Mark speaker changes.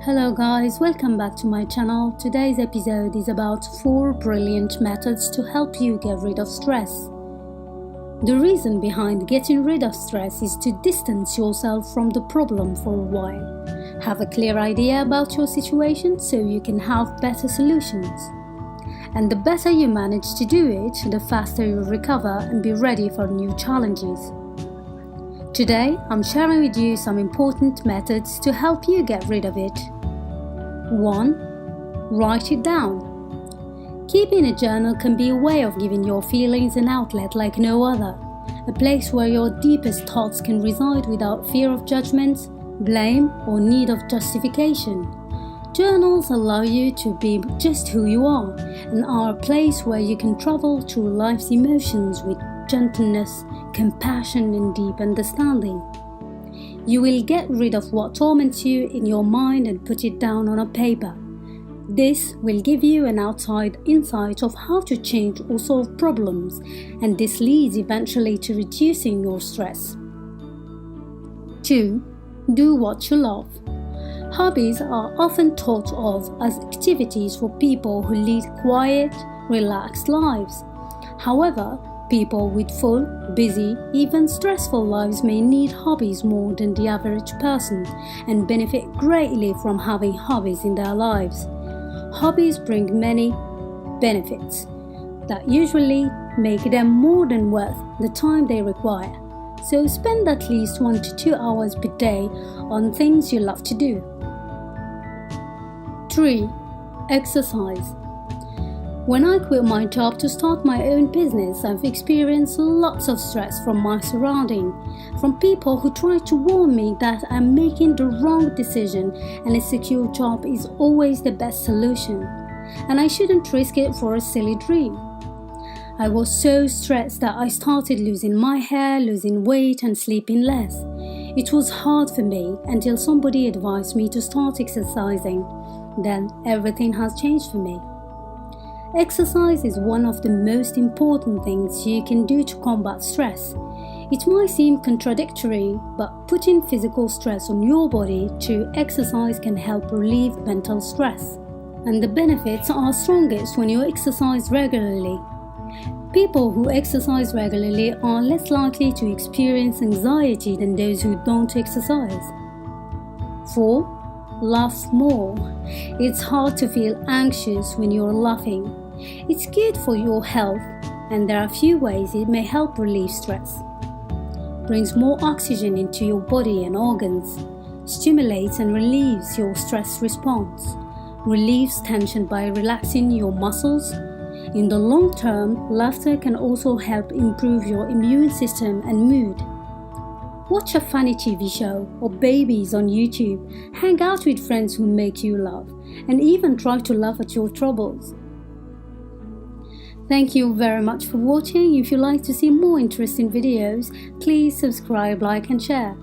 Speaker 1: Hello guys, welcome back to my channel. Today's episode is about 4 brilliant methods to help you get rid of stress. The reason behind getting rid of stress is to distance yourself from the problem for a while. Have a clear idea about your situation so you can have better solutions. And the better you manage to do it, the faster you'll recover and be ready for new challenges. Today, I'm sharing with you some important methods to help you get rid of it. 1. Write it down. Keeping a journal can be a way of giving your feelings an outlet like no other, a place where your deepest thoughts can reside without fear of judgment, blame, or need of justification. Journals allow you to be just who you are and are a place where you can travel through life's emotions with gentleness, compassion, and deep understanding. You will get rid of what torments you in your mind and put it down on a paper. This will give you an outside insight of how to change or solve problems, and this leads eventually to reducing your stress. 2. Do what you love. Hobbies are often thought of as activities for people who lead quiet, relaxed lives. However, people with full, busy, even stressful lives may need hobbies more than the average person and benefit greatly from having hobbies in their lives. Hobbies bring many benefits that usually make them more than worth the time they require. So spend at least 1 to 2 hours per day on things you love to do. 3. Exercise. When I quit my job to start my own business, I've experienced lots of stress from my surroundings, from people who try to warn me that I'm making the wrong decision and a secure job is always the best solution, and I shouldn't risk it for a silly dream. I was so stressed that I started losing my hair, losing weight, and sleeping less. It was hard for me until somebody advised me to start exercising. Then everything has changed for me. Exercise is one of the most important things you can do to combat stress. It might seem contradictory, but putting physical stress on your body through exercise can help relieve mental stress. And the benefits are strongest when you exercise regularly. People who exercise regularly are less likely to experience anxiety than those who don't exercise. 4. Laugh more. It's hard to feel anxious when you're laughing. It's good for your health, and there are a few ways it may help relieve stress. Brings more oxygen into your body and organs, stimulates and relieves your stress response, relieves tension by relaxing your muscles. In the long term, laughter can also help improve your immune system and mood. Watch a funny TV show or babies on YouTube, hang out with friends who make you laugh, and even try to laugh at your troubles. Thank you very much for watching. If you'd like to see more interesting videos, please subscribe, like and share.